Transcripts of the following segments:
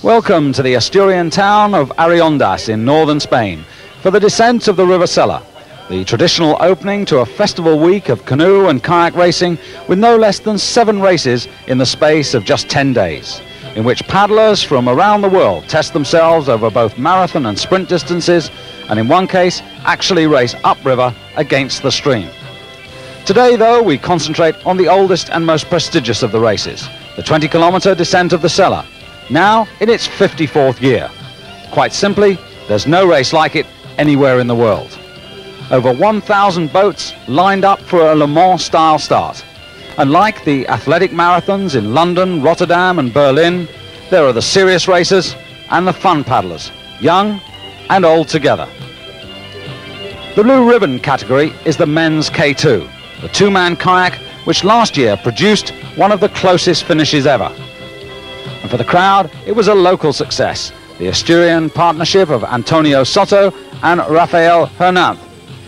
Welcome to the Asturian town of Arriondas in northern Spain for the descent of the River Sella, the traditional opening to a festival week of canoe and kayak racing with no less than 7 races in the space of just 10 days, in which paddlers from around the world test themselves over both marathon and sprint distances, and in one case actually race upriver against the stream. Today, though, we concentrate on the oldest and most prestigious of the races, the 20-kilometre descent of the Sella, now in its 54th year. Quite simply, there's no race like it anywhere in the world. Over 1,000 boats lined up for a Le Mans-style start. And like the athletic marathons in London, Rotterdam and Berlin, there are the serious racers and the fun paddlers, young and old together. The blue ribbon category is the men's K2, the 2-man kayak which last year produced one of the closest finishes ever. And for the crowd, it was a local success, the Asturian partnership of Antonio Soto and Rafael Hernández,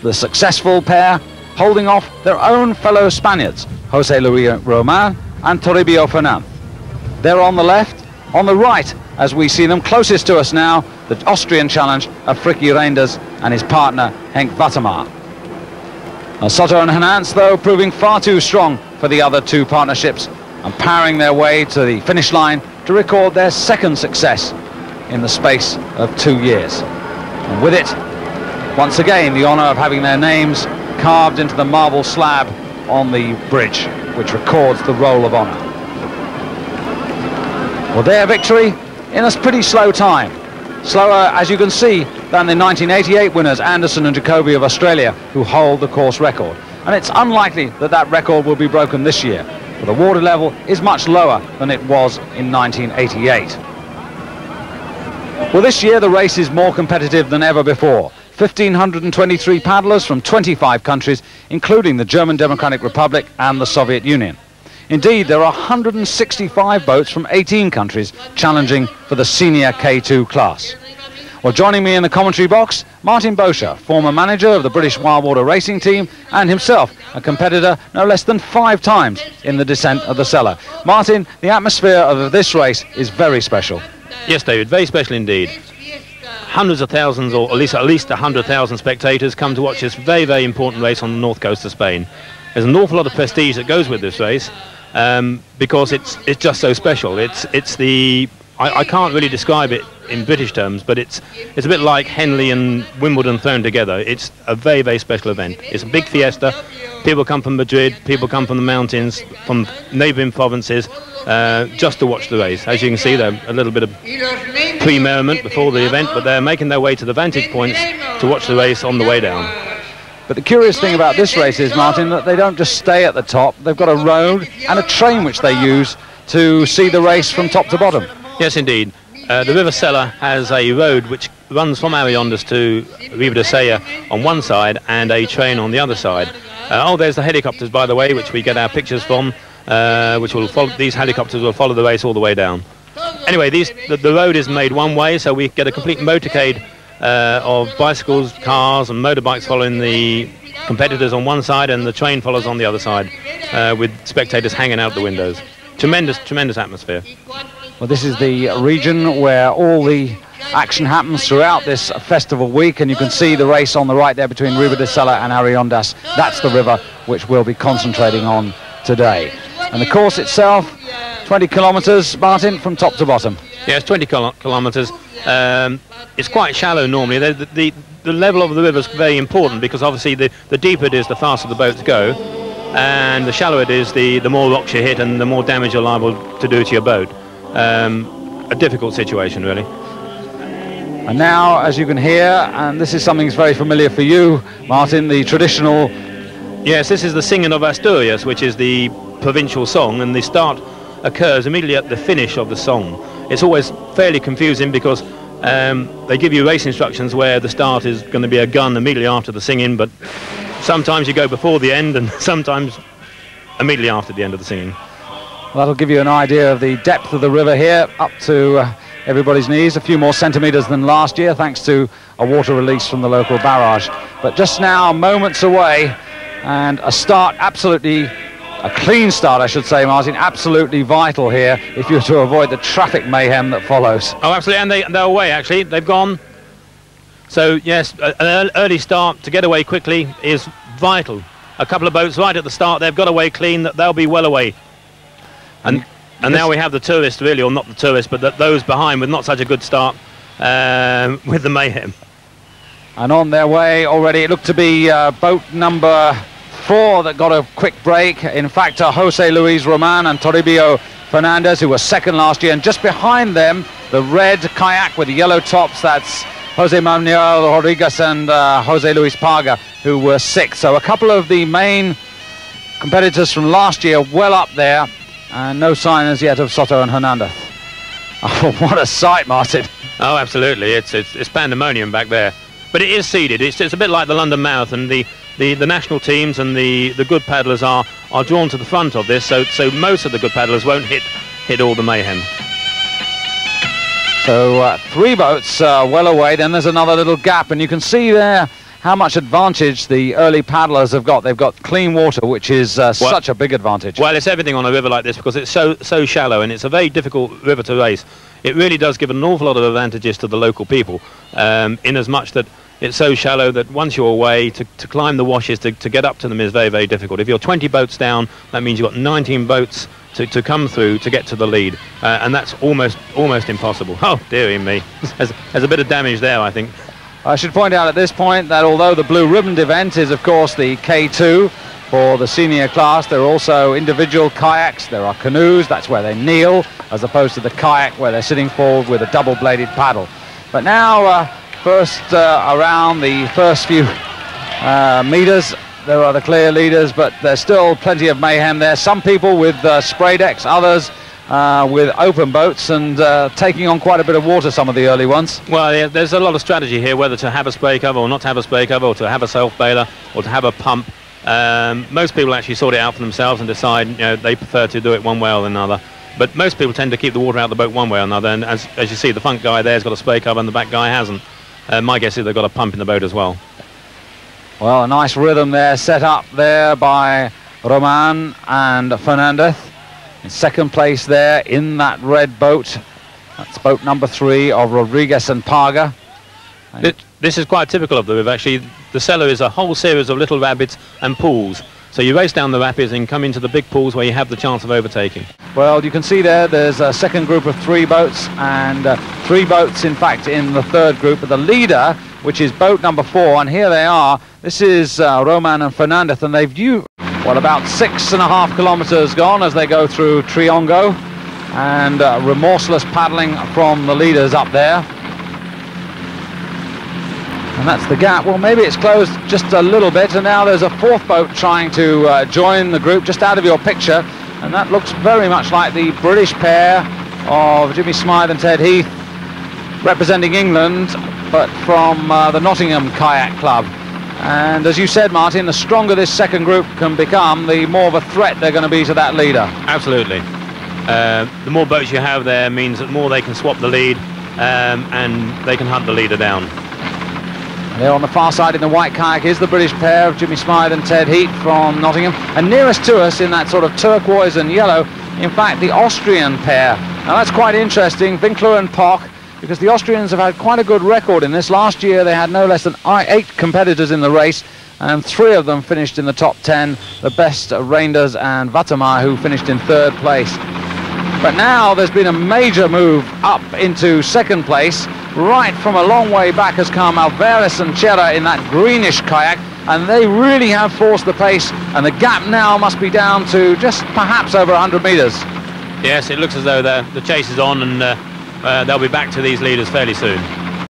the successful pair holding off their own fellow Spaniards, José Luis Román and Toribio Fernández. They're on the left, on the right, as we see them closest to us now, the Austrian challenge of Friki Reinders and his partner Henk Watermaar. Soto and Hernández, though, proving far too strong for the other 2 partnerships and powering their way to the finish line to record their second success in the space of 2 years. And with it, once again, the honour of having their names carved into the marble slab on the bridge, which records the roll of honour. Well, their victory in a pretty slow time. Slower, as you can see, than the 1988 winners Anderson and Jacoby of Australia, who hold the course record. And it's unlikely that that record will be broken this year, for the water level is much lower than it was in 1988. Well, this year the race is more competitive than ever before. 1,523 paddlers from 25 countries, including the German Democratic Republic and the Soviet Union. Indeed, there are 165 boats from 18 countries challenging for the senior K2 class. Well, joining me in the commentary box, Martin Boscher, former manager of the British Wildwater Racing Team and himself a competitor no less than 5 times in the descent of the Sella. Martin, the atmosphere of this race is very special. Yes, David, very special indeed. Hundreds of thousands, or at least 100,000 spectators come to watch this very, very important race on the north coast of Spain. There's an awful lot of prestige that goes with this race because it's just so special. It's the I can't really describe it in British terms, but it's a bit like Henley and Wimbledon thrown together. It's a very, very special event. It's a big fiesta. People come from Madrid, people come from the mountains, from neighbouring provinces, just to watch the race. As you can see, there's a little bit of pre-merriment before the event, but they're making their way to the vantage points to watch the race on the way down. But the curious thing about this race is, Martin, that they don't just stay at the top. They've got a road and a train which they use to see the race from top to bottom. Yes, indeed. The River Sella has a road which runs from Arriondas to Riva de Sella on one side and a train on the other side. There's the helicopters, by the way, which we get our pictures from, which will follow. These helicopters will follow the race all the way down. Anyway, the road is made one way, so we get a complete motorcade of bicycles, cars and motorbikes following the competitors on one side, and the train follows on the other side, with spectators hanging out the windows. Tremendous, tremendous atmosphere. Well, this is the region where all the action happens throughout this festival week, and you can see the race on the right there between Riva de Sella and Arriondas. That's the river which we'll be concentrating on today. And the course itself, 20 kilometres, Martin, from top to bottom. Yes, 20 kilometres. It's quite shallow normally. The level of the river is very important because obviously the deeper it is, the faster the boats go, and the shallower it is, the more rocks you hit and the more damage you're liable to do to your boat. A difficult situation, really. And now, as you can hear, and this is something that's very familiar for you, Martin, the traditional... Yes, this is the singing of Asturias, which is the provincial song, and the start occurs immediately at the finish of the song. It's always fairly confusing because they give you race instructions where the start is going to be a gun immediately after the singing, but sometimes you go before the end and sometimes immediately after the end of the singing. Well, that'll give you an idea of the depth of the river here, up to everybody's knees, a few more centimetres than last year, thanks to a water release from the local barrage. But just now, moments away, and a start absolutely a clean start, I should say, Martin, absolutely vital here if you're to avoid the traffic mayhem that follows. Oh, absolutely, and they're away, actually. They've gone. So, yes, an early start to get away quickly is vital. A couple of boats right at the start, they've got away clean, they'll be well away. And now we have the tourists, really, or not the tourists, but those behind with not such a good start with the mayhem. And on their way already, it looked to be boat number 4 that got a quick break. In fact, Jose Luis Roman and Toribio Fernandez, who was second last year, and just behind them, the red kayak with the yellow tops, that's Jose Manuel Rodriguez and Jose Luis Parga, who were 6th. So a couple of the main competitors from last year well up there, and no sign as yet of Soto and Hernandez. Oh, what a sight, Martin. Oh, absolutely. It's pandemonium back there. But it is seeded. It's a bit like the London Marathon. The national teams and the good paddlers are drawn to the front of this, so most of the good paddlers won't hit all the mayhem. So 3 boats well away, then there's another little gap, and you can see there how much advantage the early paddlers have got. They've got clean water, which is such a big advantage. Well, it's everything on a river like this because it's so shallow, and it's a very difficult river to race. It really does give an awful lot of advantages to the local people, in as much that it's so shallow that once you're away, to climb the washes, to get up to them is very, very difficult. If you're 20 boats down, that means you've got 19 boats to come through to get to the lead, and that's almost impossible. Oh, dearie me. There's a bit of damage there, I think. I should point out at this point that although the blue ribboned event is, of course, the K2 for the senior class, there are also individual kayaks, there are canoes, that's where they kneel, as opposed to the kayak where they're sitting forward with a double-bladed paddle. But now, first around the first few meters, there are the clear leaders, but there's still plenty of mayhem there. Some people with spray decks, others with open boats, and taking on quite a bit of water, some of the early ones. Well, yeah, there's a lot of strategy here, whether to have a spray cover or not to have a spray cover, or to have a self-bailer, or to have a pump. Most people actually sort it out for themselves and decide, they prefer to do it one way or another. But most people tend to keep the water out of the boat one way or another, and as you see, the front guy there's got a spray cover and the back guy hasn't. My guess is they've got a pump in the boat as well. Well, a nice rhythm there set up there by Roman and Fernandez. In second place there in that red boat. That's boat number 3 of Rodriguez and Parga. This is quite typical of the river, actually. The Sella is a whole series of little rapids and pools. So you race down the rapids and come into the big pools where you have the chance of overtaking. Well, you can see there's a second group of 3 boats, and 3 boats, in fact, in the third group. But the leader, which is boat number 4, and here they are. This is Roman and Fernandez, and they've about 6.5 kilometers gone as they go through Triongo, and remorseless paddling from the leaders up there. And that's the gap. Well, maybe it's closed just a little bit, and now there's a 4th boat trying to join the group just out of your picture, and that looks very much like the British pair of Jimmy Smythe and Ted Heath representing England, but from the Nottingham Kayak Club. And as you said, Martin, the stronger this second group can become, the more of a threat they're going to be to that leader. Absolutely. The more boats you have there means that more they can swap the lead, and they can hunt the leader down. There on the far side in the white kayak is the British pair of Jimmy Smythe and Ted Heath from Nottingham. And nearest to us in that sort of turquoise and yellow, in fact, the Austrian pair. Now that's quite interesting, Winkler and Pock, because the Austrians have had quite a good record in this. Last year they had no less than 8 competitors in the race, and 3 of them finished in the top 10, the best Reinders and Vattermeier, who finished in 3rd place. But now there's been a major move up into 2nd place. Right from a long way back has come Alvarez and Chera in that greenish kayak, and they really have forced the pace, and the gap now must be down to just perhaps over 100 meters. Yes, it looks as though the chase is on, and they'll be back to these leaders fairly soon.